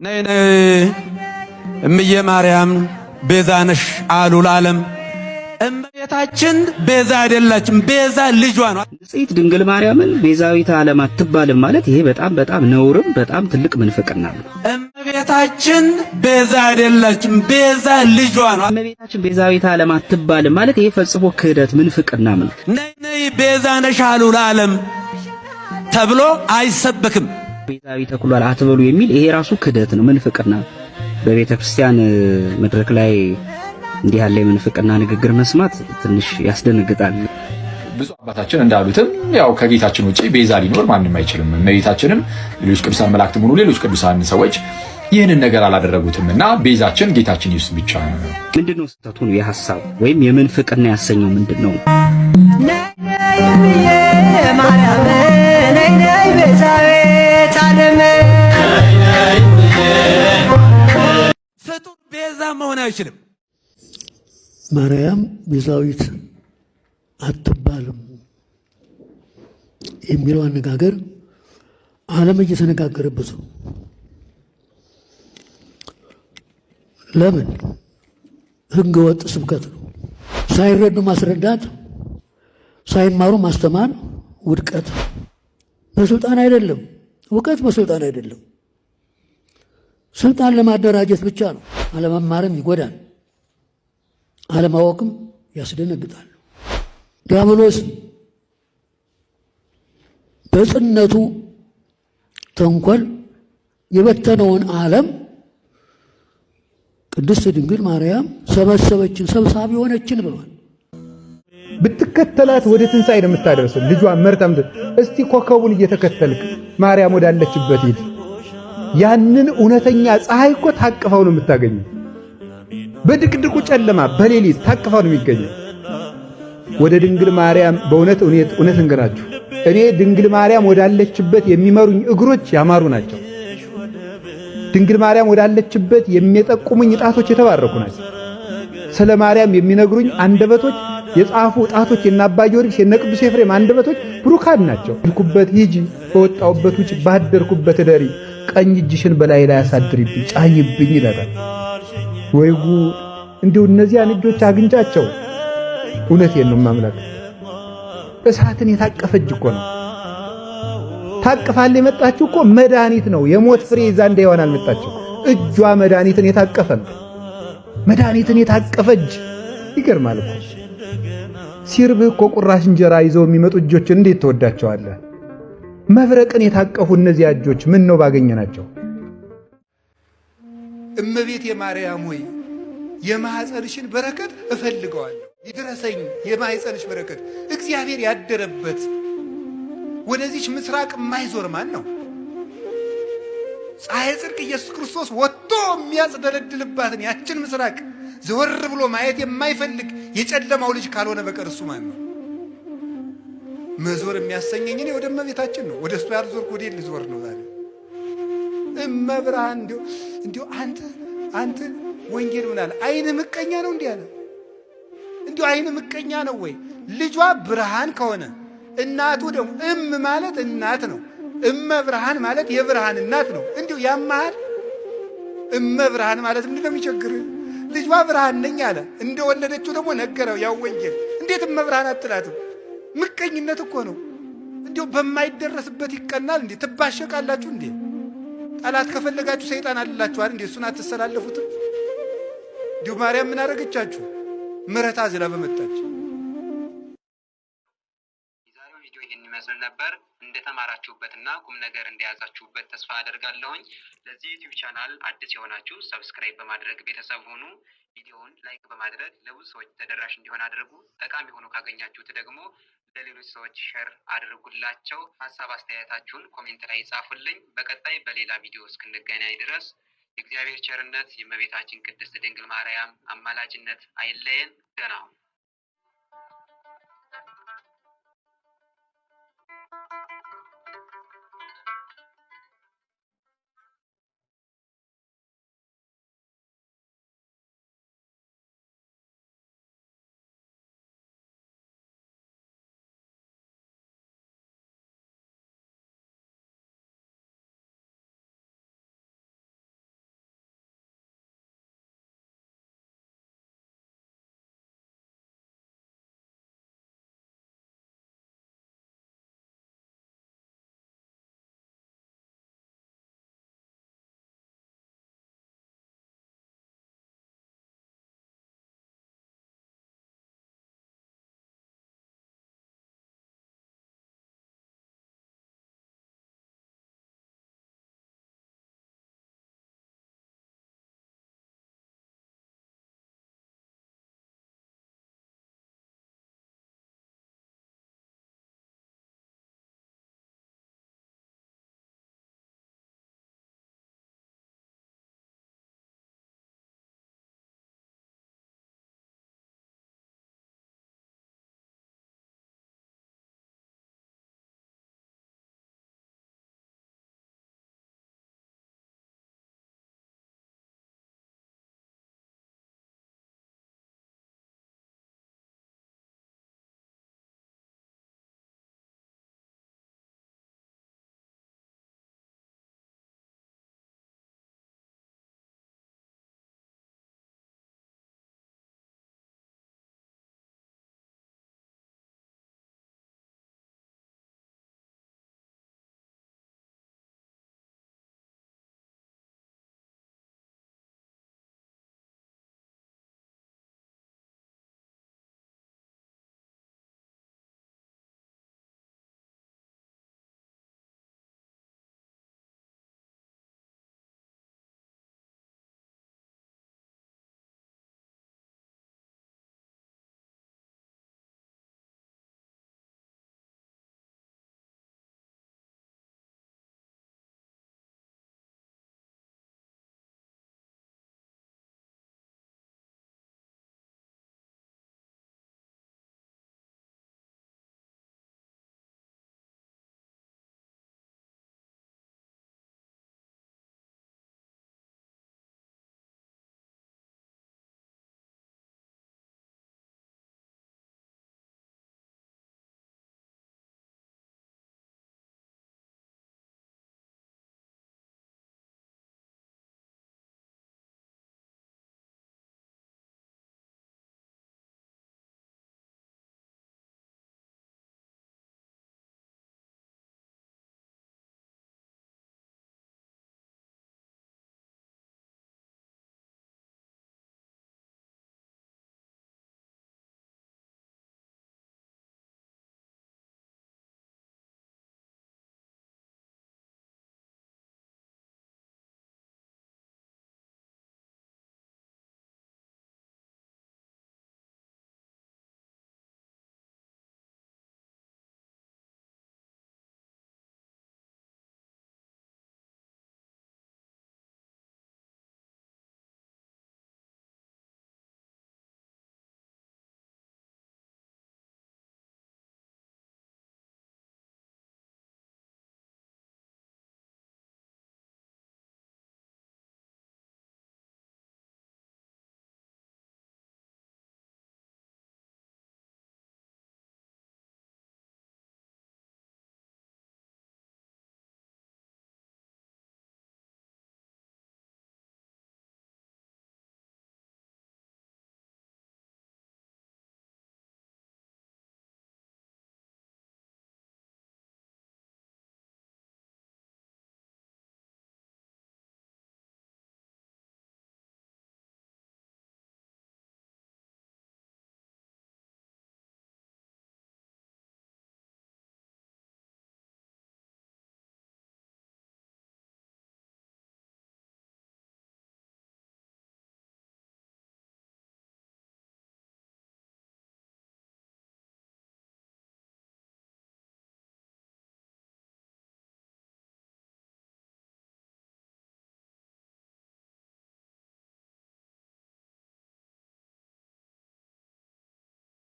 ነይ ነይ እምዬ ማርያም ቤዛ ነሽ አሉ ለዓለም። እመቤታችን ቤዛ አይደላችም፣ ቤዛ ልጇ ነው። ንጽሕት ድንግል ማርያምን ቤዛዊተ ዓለም አትባልም ማለት ይሄ በጣም ነውርም በጣም ትልቅ ምንፍቅና ነው። እመቤታችን ቤዛ አይደላችም፣ ቤዛ ልጇ ነው። እመቤታችን ቤዛዊተ ዓለም አትባልም ማለት ይሄ ፈጽሞ ክህደት ምንፍቅና ነው። ነይ ነይ ቤዛ ነሽ አሉ ለዓለም ተብሎ አይሰበክም። ቤዛዊተ ኩሏል አትበሉ የሚል ይሄ ራሱ ክህደት ነው፣ ምንፍቅና። በቤተ ክርስቲያን መድረክ ላይ እንዲህ ያለ የምንፍቅና ንግግር መስማት ትንሽ ያስደነግጣል። ብዙ አባታችን እንዳሉትም ያው ከጌታችን ውጪ ቤዛ ሊኖር ማንም አይችልም። እመቤታችንም ሌሎች ቅዱሳን መላእክትም ሆኑ ሌሎች ቅዱሳን ሰዎች ይህንን ነገር አላደረጉትም እና ቤዛችን ጌታችን ኢየሱስ ብቻ ነው። ምንድነው ስህተቱ? የሐሳብ ወይም የምንፍቅና ያሰኘው ምንድነው? ፍጡር ቤዛ መሆን አይችልም። ማርያም ቤዛዊት አትባልም የሚለው አነጋገር ዓለም እየተነጋገረበት ነው። ለምን? ሕገ ወጥ ስብከት ነው። ሳይረዱ ማስረዳት፣ ሳይማሩ ማስተማር ውድቀት። በስልጣን አይደለም፣ እውቀት በስልጣን አይደለም። ስልጣን ለማደራጀት ብቻ ነው። አለመማርም ይጎዳል፣ አለማወቅም ያስደነግጣል። ዲያብሎስ በጽነቱ ተንኮል የበተነውን ዓለም ቅድስት ድንግል ማርያም ሰበሰበችን፣ ሰብሳቢ ሆነችን ብሏል። ብትከተላት ወደ ትንሣኤ ነው የምታደርሰው። ልጇ መርታም እስቲ ኮከቡን እየተከተልክ ማርያም ወዳለችበት ሂድ። ያንን እውነተኛ ፀሐይ እኮ ታቅፈው ነው የምታገኘው። በድቅድቁ ጨለማ በሌሊት ታቅፈው ነው የሚገኘው። ወደ ድንግል ማርያም በእውነት እንገራችሁ፣ እኔ ድንግል ማርያም ወዳለችበት የሚመሩኝ እግሮች ያማሩ ናቸው። ድንግል ማርያም ወዳለችበት የሚጠቁሙኝ ጣቶች የተባረኩ ናቸው። ስለ ማርያም የሚነግሩኝ አንደበቶች የጻፉ ጣቶች የነ አባ ጊዮርጊስ የነ ቅዱስ ኤፍሬም አንደበቶች ብሩካን ናቸው። ልኩበት ሂጂ፣ በወጣውበት ውጭ፣ ባደርኩበት እደሪ፣ ቀኝ እጅሽን በላይ ላይ አሳድሪብኝ፣ ጫኝብኝ ይላል። ወይ ጉድ! እንዲሁ እነዚያን እጆች አግኝቻቸው እውነቴን ነው ማምላክ እሳትን የታቀፈ እጅ እኮ ነው። ታቅፋል የመጣችው እኮ መድኃኒት ነው። የሞት ፍሬ ይዛ እንዳይሆን አልመጣችው። እጇ መድኃኒትን የታቀፈ ነው። መድኃኒትን የታቀፈ እጅ ይገርማል እኮ። ሲርብህ እኮ ቁራሽ እንጀራ ይዘው የሚመጡ እጆችን እንዴት ተወዳቸዋለህ? መብረቅን የታቀፉ እነዚያ እጆች ምን ነው ባገኘናቸው። እመቤቴ ማርያም ሆይ የማኅፀንሽን በረከት እፈልገዋለሁ፣ ይድረሰኝ የማኅፀንሽ በረከት። እግዚአብሔር ያደረበት ወደዚች ምስራቅ የማይዞር ማን ነው? ፀሐይ ጽድቅ ኢየሱስ ክርስቶስ ወጥቶ የሚያጽደለድልባትን ያችን ምስራቅ ዘወር ብሎ ማየት የማይፈልግ የጨለማው ልጅ ካልሆነ በቀር እሱ ማን ነው? መዞር የሚያሰኘኝ እኔ ወደ እመቤታችን ነው። ወደ እሱ ያልዞርኩ ወዴት ልዞር ነው ዛሬ? እመብርሃን እንዲሁ አንተ ወንጌል ምን አለ? አይነ ምቀኛ ነው እንዲህ አለ። እንዲሁ አይነ ምቀኛ ነው ወይ? ልጇ ብርሃን ከሆነ እናቱ ደግሞ ማለት እናት ነው። እመብርሃን ማለት የብርሃን እናት ነው። እንዲሁ ያማሃል። እመብርሃን ማለት ምንድን ነው የሚቸግርህ? ልጇ ብርሃን ነኝ አለ። እንደወለደችው ደግሞ ነገረው ያው ወንጌል። እንዴት እመብርሃን አትላትም? ምቀኝነት እኮ ነው። እንዲሁ በማይደረስበት ይቀናል እንዴ? ትባሸቃላችሁ እንዴ? ጠላት ከፈለጋችሁ ሰይጣን አልላችኋል እንዴ? እሱን አትሰላለፉትም? እንዲሁ ማርያም ምን አደረገቻችሁ? ምሕረት አዝላ በመጣች። የዛሬው ቪዲዮ ይህን ይመስል ነበር። እንደተማራችሁበትና ቁም ነገር እንደያዛችሁበት ተስፋ አደርጋለሁኝ። ለዚህ ዩቲዩብ ቻናል አዲስ የሆናችሁ ሰብስክራይብ በማድረግ ቤተሰብ ሁኑ። ቪዲዮውን ላይክ በማድረግ ለብዙ ሰዎች ተደራሽ እንዲሆን አድርጉ። ጠቃሚ ሆኖ ካገኛችሁት ደግሞ ለሌሎች ሰዎች ሼር አድርጉላቸው። ሀሳብ አስተያየታችሁን ኮሜንት ላይ ጻፉልኝ። በቀጣይ በሌላ ቪዲዮ እስክንገናኝ ድረስ የእግዚአብሔር ቸርነት የእመቤታችን ቅድስት ድንግል ማርያም አማላጅነት አይለየን። ደህና ሁኑ።